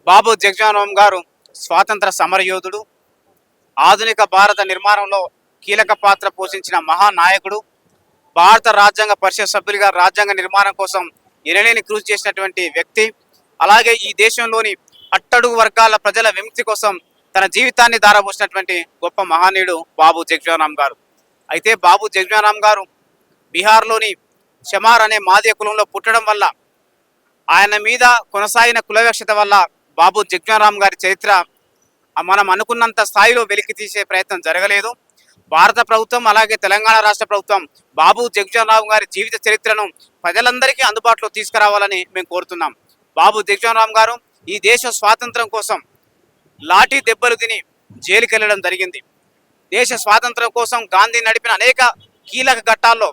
బాబు జగజీవన్ గారు స్వాతంత్ర సమరయోధుడు, ఆధునిక భారత నిర్మాణంలో కీలక పాత్ర పోషించిన మహానాయకుడు, భారత రాజ్యాంగ పరిషత్ సభ్యులుగా రాజ్యాంగ నిర్మాణం కోసం ఎనలేని కృషి చేసినటువంటి వ్యక్తి. అలాగే ఈ దేశంలోని అట్టడుగు వర్గాల ప్రజల విముక్తి కోసం తన జీవితాన్ని ధారపోసినటువంటి గొప్ప మహనీయుడు బాబు జగజీవన్ గారు. అయితే బాబు జగజీవన్ గారు బీహార్లోని షమార్ అనే మాదియ కులంలో పుట్టడం వల్ల, ఆయన మీద కొనసాగిన కులవివక్షత వల్ల బాబు జగజీవన్ గారి చరిత్ర మనం అనుకున్నంత స్థాయిలో వెలికి తీసే ప్రయత్నం జరగలేదు. భారత ప్రభుత్వం అలాగే తెలంగాణ రాష్ట్ర ప్రభుత్వం బాబు జగజీవన్ గారి జీవిత చరిత్రను ప్రజలందరికీ అందుబాటులో తీసుకురావాలని మేము కోరుతున్నాం. బాబు జగజీవన్ గారు ఈ దేశ స్వాతంత్రం కోసం లాఠీ దెబ్బలు తిని జైలుకి వెళ్ళడం జరిగింది. దేశ స్వాతంత్రం కోసం గాంధీ నడిపిన అనేక కీలక ఘట్టాల్లో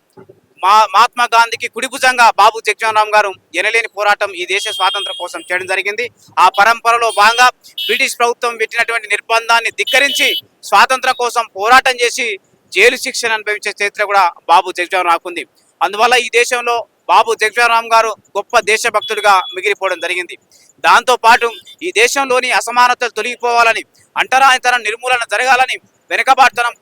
మహాత్మా గాంధీకి కుడిభుజంగా బాబు జగజీవన్ గారు ఎనలేని పోరాటం ఈ దేశ స్వాతంత్రం కోసం చేయడం జరిగింది. ఆ పరంపరలో భాగంగా బ్రిటిష్ ప్రభుత్వం పెట్టినటువంటి నిర్బంధాన్ని ధిక్కరించి స్వాతంత్రం కోసం పోరాటం చేసి జైలు శిక్షను అనుభవించే చరిత్ర కూడా బాబు జగజీవన్ ఉంది. అందువల్ల ఈ దేశంలో బాబు జగజీవన్ గారు గొప్ప దేశభక్తుడిగా మిగిలిపోవడం జరిగింది. దాంతో పాటు ఈ దేశంలోని అసమానతలు తొలగిపోవాలని, అంటరానితనం నిర్మూలన జరగాలని, వెనుకబాటుతనం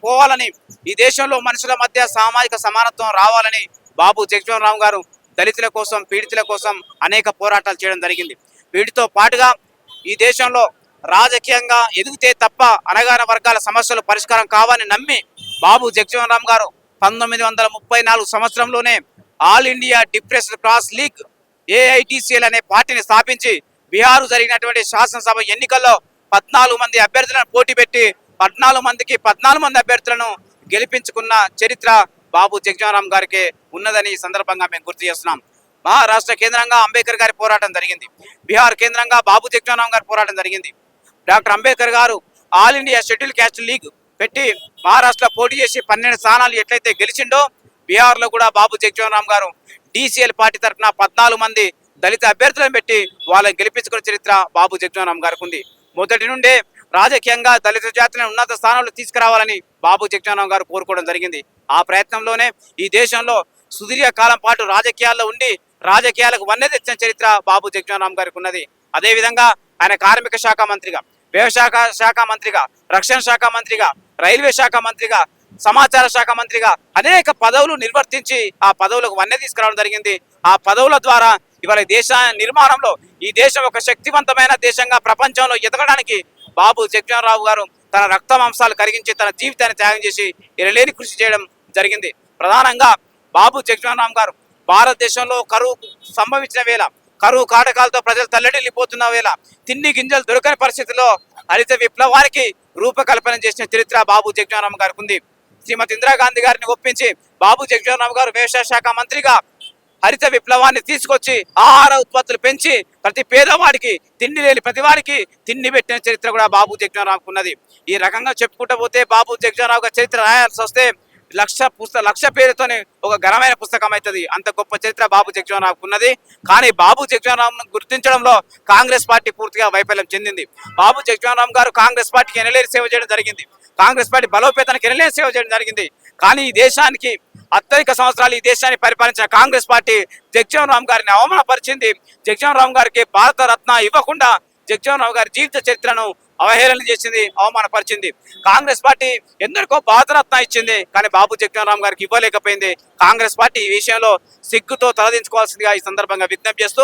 పోవాలని, ఈ దేశంలో మనుషుల మధ్య సామాజిక సమానత్వం రావాలని బాబు జగజీవన్ గారు దళితుల కోసం, పీడితుల కోసం అనేక పోరాటాలు చేయడం జరిగింది. వీటితో పాటుగా ఈ దేశంలో రాజకీయంగా ఎదిగితే తప్ప అణగారిన వర్గాల సమస్యలు పరిష్కారం కావాలని నమ్మి బాబు జగజీవన్ గారు 1934 సంవత్సరంలోనే all India depressed class league AITCL అనే పార్టీని స్థాపించి బీహార్ జరిగినటువంటి శాసనసభ ఎన్నికల్లో 14 మంది అభ్యర్థులను పోటీ పెట్టి 14 మంది అభ్యర్థులను గెలిపించుకున్న చరిత్ర బాబు జగజీవన్ గారికి ఉన్నదని ఈ సందర్భంగా మేము గుర్తు చేస్తున్నాం. మహారాష్ట్ర కేంద్రంగా అంబేద్కర్ గారి పోరాటం జరిగింది. బీహార్ కేంద్రంగా బాబు జగజీవన్ గారి పోరాటం జరిగింది. డాక్టర్ అంబేద్కర్ గారు all India schedule caste league పెట్టి మహారాష్ట్రలో పోటీ చేసి 12 స్థానాలు ఎట్లయితే గెలిచిండో, బీహార్లో కూడా బాబు జగజీవన్ గారు DCL పార్టీ తరఫున 14 మంది దళిత అభ్యర్థులను పెట్టి వాళ్ళని గెలిపించుకున్న చరిత్ర బాబు జగజీవన్ గారికి ఉంది. మొదటి నుండే రాజకీయంగా దళిత జాతిని ఉన్నత స్థానంలో తీసుకురావాలని బాబు జగజీవన్ గారు కోరుకోవడం జరిగింది. ఆ ప్రయత్నంలోనే ఈ దేశంలో సుదీర్ఘ కాలం పాటు రాజకీయాల్లో ఉండి రాజకీయాలకు వన్నె తెచ్చిన చరిత్ర బాబు జగజీవన్ గారికి ఉన్నది. అదేవిధంగా ఆయన కార్మిక శాఖ మంత్రిగా, వ్యవసాయ శాఖ మంత్రిగా, రక్షణ శాఖ మంత్రిగా, రైల్వే శాఖ మంత్రిగా, సమాచార శాఖ మంత్రిగా అనేక పదవులు నిర్వర్తించి ఆ పదవులకు వన్నె తీసుకురావడం జరిగింది. ఆ పదవుల ద్వారా ఇవాళ దేశ నిర్మాణంలో ఈ దేశం ఒక శక్తివంతమైన దేశంగా ప్రపంచంలో ఎదగడానికి బాబు జగజీవన్ గారు తన రక్త మాంసాలు కరిగించి తన జీవితాన్ని త్యాగం చేసి ఎనలేని కృషి చేయడం జరిగింది. ప్రధానంగా బాబు జగజీవన్ గారు భారతదేశంలో కరువు సంభవించిన వేళ, కరువు కాటకాలతో ప్రజలు తల్లడిల్లిపోతున్న వేళ, తిండి గింజలు దొరకని పరిస్థితిలో హరిత విప్లవానికి రూపకల్పన చేసిన చరిత్ర బాబు జగజీవన్ గారికి ఉంది. శ్రీమతి ఇందిరాగాంధీ గారిని ఒప్పించి బాబు జగజీవన్ గారు వ్యవసాయ శాఖ మంత్రిగా హరిత విప్లవాన్ని తీసుకొచ్చి ఆహార ఉత్పత్తులు పెంచి ప్రతి పేదవాడికి, తిండి లేని ప్రతి వాడికి తిండి పెట్టిన చరిత్ర కూడా బాబు జగజీవన్ ఉన్నది. ఈ రకంగా చెప్పుకుంటూ పోతే బాబు జగజీవన్ గారి చరిత్ర రాయాల్సి వస్తే లక్ష పేరుతోనే ఒక ఘనమైన పుస్తకం అవుతుంది. అంత గొప్ప చరిత్ర బాబు జగజీవన్ ఉన్నది. కానీ బాబు జగజీవన్ గుర్తించడంలో కాంగ్రెస్ పార్టీ పూర్తిగా వైఫల్యం చెందింది. బాబు జగజీవన్ గారు కాంగ్రెస్ పార్టీకి ఎనలేని సేవ చేయడం జరిగింది. కాంగ్రెస్ పార్టీ బలోపేతానికి ఎనలేని సేవ చేయడం జరిగింది. కానీ ఈ దేశానికి అత్యధిక సంవత్సరాలు ఈ దేశాన్ని పరిపాలించిన కాంగ్రెస్ పార్టీ జగజీవన్ గారిని అవమానపరిచింది. జగజీవన్ గారికి భారత రత్న ఇవ్వకుండా జగజీవన్ గారి జీవిత చరిత్రను అవహేళన చేసింది, అవమానపరిచింది. కాంగ్రెస్ పార్టీ ఎందరికో భారతరత్న ఇచ్చింది, కానీ బాబు జగజీవన్ గారికి ఇవ్వలేకపోయింది. కాంగ్రెస్ పార్టీ ఈ విషయంలో సిగ్గుతో తలదించుకోవాల్సిందిగా ఈ సందర్భంగా విజ్ఞప్తి చేస్తూ,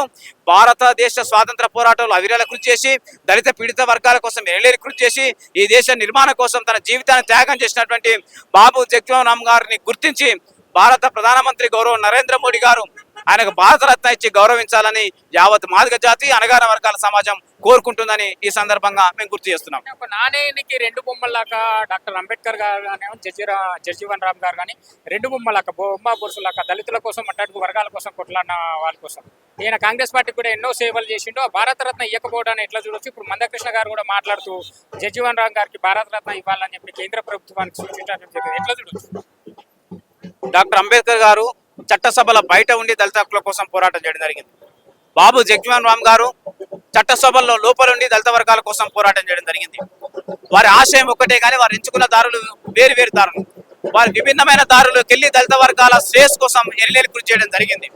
భారతదేశ స్వాతంత్ర పోరాటంలో అవిరళ కృషి చేసి దళిత పీడిత వర్గాల కోసం ఎనలేని కృషి చేసి ఈ దేశ నిర్మాణం కోసం తన జీవితాన్ని త్యాగం చేసినటువంటి బాబు జగజీవన్ గారిని గుర్తించి భారత ప్రధానమంత్రి గౌరవ నరేంద్ర మోడీ గారు ఆయనకు భారతరత్న ఇచ్చి గౌరవించాలని యావత్ మాదిగ జాతి, అణగారిన వర్గాల సమాజం కోరుకుంటుందని ఈ సందర్భంగా మేము గుర్తు చేస్తున్నాం. నాణేనికి 2 బొమ్మలాగా డాక్టర్ అంబేద్కర్ గారు కానీ, జగజీవన్ రామ్ గారు కానీ 2 బొమ్మలాగా, బొమ్మ బొరుసులాగా దళితుల కోసం, అట్టడుగు వర్గాల కోసం కొట్లాడిన వాళ్ళ కోసం ఈయన కాంగ్రెస్ పార్టీ కూడా ఎన్నో సేవలు చేసిండు. ఆ భారతరత్న ఇవ్వకపోవడాన్ని ఎట్లా చూడొచ్చు? ఇప్పుడు మందకృష్ణ గారు కూడా మాట్లాడుతూ జగజీవన్ రామ్ గారికి భారతరత్న ఇవ్వాలని చెప్పి కేంద్ర ప్రభుత్వానికి సూచించడం జరిగింది. ఎట్లా చూడొచ్చు? డాక్టర్ అంబేద్కర్ గారు చట్టసభల బయట ఉండి దళిత హక్కుల కోసం పోరాటం చేయడం జరిగింది. బాబు జగజీవన్ రామ్ గారు చట్టసభల్లో లోపలుండి దళిత వర్గాల కోసం పోరాటం చేయడం జరిగింది. వారి ఆశయం ఒక్కటే, కానీ వారు ఎంచుకున్న దారులు వేరు దారులు. వారు విభిన్నమైన దారులకు వెళ్ళి దళిత వర్గాల శ్రేయస్ కోసం ఎనలేని కృషి చేయడం జరిగింది.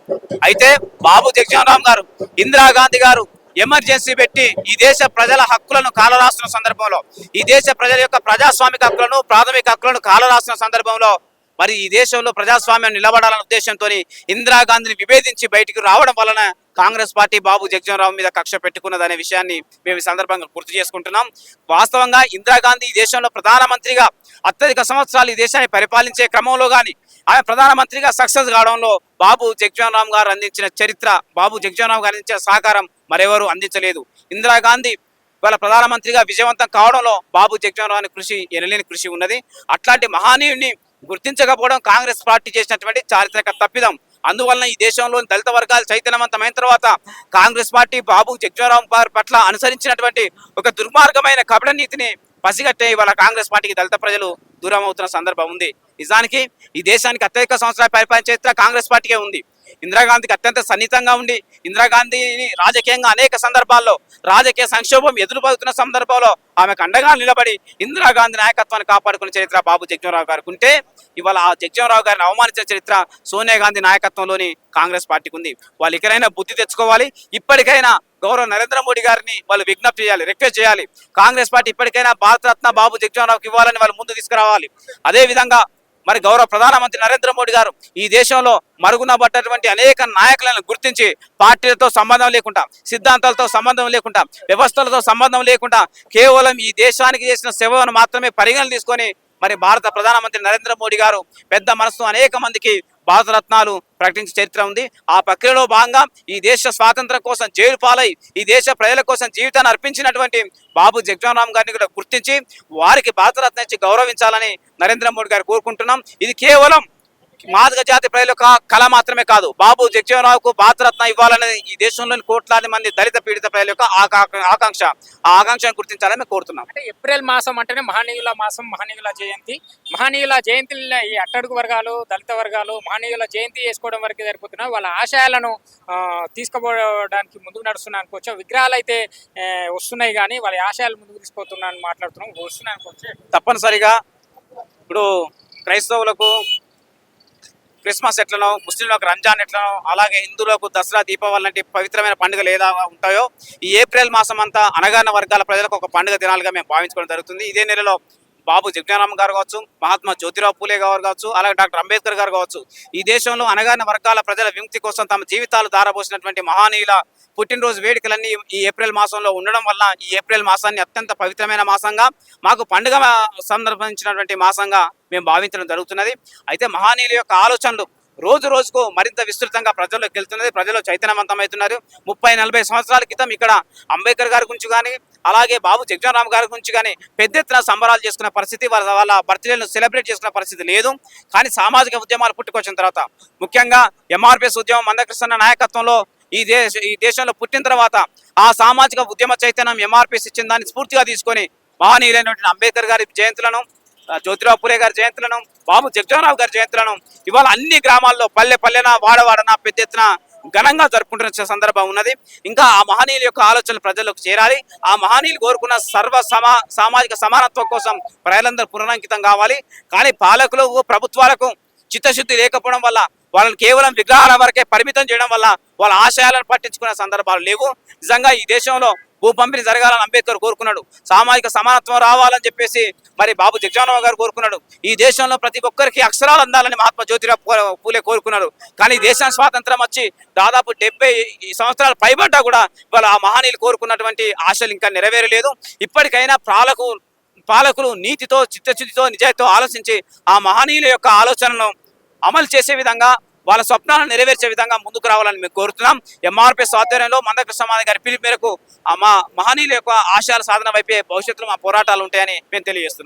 అయితే బాబు జగజీవన్ రామ్ గారు, ఇందిరాగాంధీ గారు ఎమర్జెన్సీ పెట్టి ఈ దేశ ప్రజల హక్కులను కాలరాస్తున్న సందర్భంలో, ఈ దేశ ప్రజల యొక్క ప్రజాస్వామిక హక్కులను, ప్రాథమిక హక్కులను కాలరాస్తున్న సందర్భంలో మరి ఈ దేశంలో ప్రజాస్వామ్యం నిలబడాలనే ఉద్దేశంతో ఇందిరాగాంధీని విభేదించి బయటికి రావడం వలన కాంగ్రెస్ పార్టీ బాబు జగజీవనరామ్ మీద కక్ష పెట్టుకున్నదనే విషయాన్ని మేము ఈ సందర్భంగా గుర్తు చేసుకుంటున్నాం. వాస్తవంగా ఇందిరాగాంధీ ఈ దేశంలో ప్రధానమంత్రిగా అత్యధిక సంవత్సరాలు ఈ దేశాన్ని పరిపాలించే క్రమంలో కానీ ఆమె ప్రధానమంత్రిగా సక్సెస్ కావడంలో బాబు జగజీవనరామ్ గారు అందించిన చరిత్ర, బాబు జగజీవనరామ్ గారు అందించిన సహకారం మరెవరు అందించలేదు. ఇందిరాగాంధీ వాళ్ళ ప్రధానమంత్రిగా విజయవంతం కావడంలో బాబు జగజీవనరామ్ కృషి ఎనలేని కృషి ఉన్నది. అట్లాంటి మహనీయుడిని గుర్తించకపోవడం కాంగ్రెస్ పార్టీ చేసినటువంటి చారిత్రక తప్పిదం. అందువలన ఈ దేశంలోని దళిత వర్గాలు చైతన్యవంతమైన తర్వాత కాంగ్రెస్ పార్టీ బాబు జగజీవనరామ్ గారి పట్ల అనుసరించినటువంటి ఒక దుర్మార్గమైన కపట నీతిని పసిగట్టే ఇవాళ కాంగ్రెస్ పార్టీకి దళిత ప్రజలు దూరం అవుతున్న సందర్భం ఉంది. నిజానికి ఈ దేశానికి అత్యధిక సంవత్సరాల పరిపాలన చరిత్ర కాంగ్రెస్ పార్టీకే ఉంది. ఇందిరాగాంధీకి అత్యంత సన్నిహితంగా ఉండి ఇందిరాగాంధీని రాజకీయంగా అనేక సందర్భాల్లో రాజకీయ సంక్షోభం ఎదురుపడుతున్న సందర్భంలో ఆమెకు అండగా నిలబడి ఇందిరాగాంధీ నాయకత్వాన్ని కాపాడుకున్న చరిత్ర బాబు జగజీవనరామ్ గారికి ఉంటే ఇవాళ ఆ జగజీవనరామ్ గారిని అవమానించిన చరిత్ర సోనియా గాంధీ నాయకత్వంలోని కాంగ్రెస్ పార్టీకి ఉంది. వాళ్ళు ఇకనైనా బుద్ధి తెచ్చుకోవాలి. ఇప్పటికైనా గౌరవ నరేంద్ర మోడీ గారిని వాళ్ళు విజ్ఞప్తి చేయాలి, రిక్వెస్ట్ చేయాలి. కాంగ్రెస్ పార్టీ ఇప్పటికైనా భారతరత్న బాబు జగజీవనరామ్కి ఇవ్వాలని వాళ్ళు ముందు తీసుకురావాలి. అదేవిధంగా మరి గౌరవ ప్రధానమంత్రి నరేంద్ర మోడీ గారు ఈ దేశంలో మరుగున పడ్డటువంటి అనేక నాయకులను గుర్తించి పార్టీలతో సంబంధం లేకుండా, సిద్ధాంతాలతో సంబంధం లేకుండా, వ్యవస్థలతో సంబంధం లేకుండా కేవలం ఈ దేశానికి చేసిన సేవను మాత్రమే పరిగణన తీసుకొని మరి భారత ప్రధానమంత్రి నరేంద్ర మోడీ గారు పెద్ద మనసు అనేక మందికి భారతరత్నాలు ప్రకటించే చరిత్ర ఉంది. ఆ ప్రక్రియలో భాగంగా ఈ దేశ స్వాతంత్రం కోసం జైలు పాలై ఈ దేశ ప్రజల కోసం జీవితాన్ని అర్పించినటువంటి బాబు జగజీవనరామ్ గారిని కూడా గుర్తించి వారికి భారతరత్న ఇచ్చి గౌరవించాలని నరేంద్ర మోడీ గారు కోరుకుంటున్నాం. ఇది కేవలం మాదిగ జాతి ప్రజల కళ మాత్రమే కాదు, బాబు జగజీవనరామ్కు భారతరత్న ఇవ్వాలనేది ఈ దేశంలోని కోట్లాది మంది దళిత పీడిత ప్రజల యొక్క ఆకాంక్ష. ఆ ఆకాంక్షను గుర్తించాలని మేము కోరుతున్నాం. అంటే ఏప్రిల్ మాసం అంటేనే మహనీయుల మాసం, మహనీయుల జయంతి. మహనీయుల జయంతిలో ఈ అట్టడుగు వర్గాలు, దళిత వర్గాలు మహనీయుల జయంతి చేసుకోవడం వరకు సరిపోతున్నా వాళ్ళ ఆశయాలను తీసుకుపోవడానికి ముందుకు నడుస్తున్నా అనుకోవచ్చు. విగ్రహాలు అయితే వస్తున్నాయి కానీ వాళ్ళ ఆశయాలు ముందుకు తీసుకుపోతున్నా అని మాట్లాడుతున్నాం. వస్తున్నాయి అనుకోవచ్చు. తప్పనిసరిగా ఇప్పుడు క్రైస్తవులకు క్రిస్మస్ ఎట్లనో, ముస్లింలకు రంజాన్ ఎట్లనో, అలాగే హిందువులకు దసరా, దీపావళి లాంటి పవిత్రమైన పండుగలు ఏదా ఉంటాయో ఈ ఏప్రిల్ మాసం అంతా అణగారిన వర్గాల ప్రజలకు ఒక పండుగ దినాలుగా మేము భావించుకోవడం జరుగుతుంది. ఇదే నెలలో బాబు జగజీవనరామ్ గారు కావచ్చు, మహాత్మా జ్యోతిరావు పూలే గారు కావచ్చు, అలాగే డాక్టర్ అంబేద్కర్ గారు కావచ్చు, ఈ దేశంలో అణగారిన వర్గాల ప్రజల విముక్తి కోసం తమ జీవితాలు ధారపోసినటువంటి మహనీయుల పుట్టినరోజు వేడుకలన్నీ ఈ ఏప్రిల్ మాసంలో ఉండడం వల్ల ఈ ఏప్రిల్ మాసాన్ని అత్యంత పవిత్రమైన మాసంగా, మాకు పండుగ సందర్భించినటువంటి మాసంగా మేము భావించడం జరుగుతున్నది. అయితే మహనీయుల యొక్క ఆలోచనలు రోజు రోజుకు మరింత విస్తృతంగా ప్రజల్లోకి వెళ్తున్నది. ప్రజలు చైతన్యవంతమవుతున్నారు. 30-40 సంవత్సరాల క్రితం ఇక్కడ అంబేద్కర్ గారి గురించి కానీ, అలాగే బాబు జగజీవనరామ్ గారి గురించి కానీ పెద్ద ఎత్తున సంబరాలు చేసుకున్న పరిస్థితి, వాళ్ళ బర్త్డేలను సెలబ్రేట్ చేసుకున్న పరిస్థితి లేదు. కానీ సామాజిక ఉద్యమాలు పుట్టుకొచ్చిన తర్వాత, ముఖ్యంగా ఎంఆర్పిఎస్ ఉద్యమం మందకృష్ణ నాయకత్వంలో ఈ దేశంలో పుట్టిన తర్వాత ఆ సామాజిక ఉద్యమ చైతన్యం ఎంఆర్పిఎస్ ఇచ్చిన దాన్ని స్ఫూర్తిగా తీసుకొని మహనీయులైనటువంటి అంబేద్కర్ గారి జయంతులను, జ్యోతిరావు పూలే గారి జయంతులను, బాబు జగజీవనరామ్ గారి జయంతులను ఇవాళ అన్ని గ్రామాల్లో పల్లెన వాడవాడన పెద్ద ఎత్తున ఘనంగా జరుపుకుంటున్న సందర్భం ఉన్నది. ఇంకా ఆ మహనీయుల యొక్క ఆలోచనలు ప్రజలకు చేరాలి. ఆ మహనీయులు కోరుకున్న సామాజిక సమానత్వం కోసం ప్రజలందరూ పునరంకితం కావాలి. కానీ పాలకులు, ప్రభుత్వాలకు చిత్తశుద్ధి లేకపోవడం వల్ల, వాళ్ళని కేవలం విగ్రహాల వరకే పరిమితం చేయడం వల్ల వాళ్ళ ఆశయాలను పట్టించుకునే సందర్భాలు లేవు. నిజంగా ఈ దేశంలో భూ పంపిణీ జరగాలని అంబేద్కర్ కోరుకున్నాడు. సామాజిక సమానత్వం రావాలని చెప్పేసి మరి బాబు జగజీవనరామ్ గారు కోరుకున్నాడు. ఈ దేశంలో ప్రతి ఒక్కరికి అక్షరాలు అందాలని మహాత్మా జ్యోతిరావు పూలే కోరుకున్నారు. కానీ దేశం స్వాతంత్రం వచ్చి దాదాపు 70 సంవత్సరాలు పైబడ్డా కూడా ఇవాళ ఆ మహనీయులు కోరుకున్నటువంటి ఆశలు ఇంకా నెరవేరలేదు. ఇప్పటికైనా పాలకులు నీతితో, చిత్తశుద్ధితో, నిజాయితీతో ఆలోచించి ఆ మహనీయుల యొక్క ఆలోచనలను అమలు చేసే విధంగా, వాళ్ళ స్వప్నాలను నెరవేర్చే విధంగా ముందుకు రావాలని మేము కోరుతున్నాం. ఎంఆర్పిఎస్ ఆధ్వర్యంలో మందకృష్ణ గారి పిలుపు మేరకు మా మహనీయుల యొక్క ఆశయాల సాధన వైపే భవిష్యత్తులో మా పోరాటాలు ఉంటాయని మేము తెలియజేస్తున్నాం.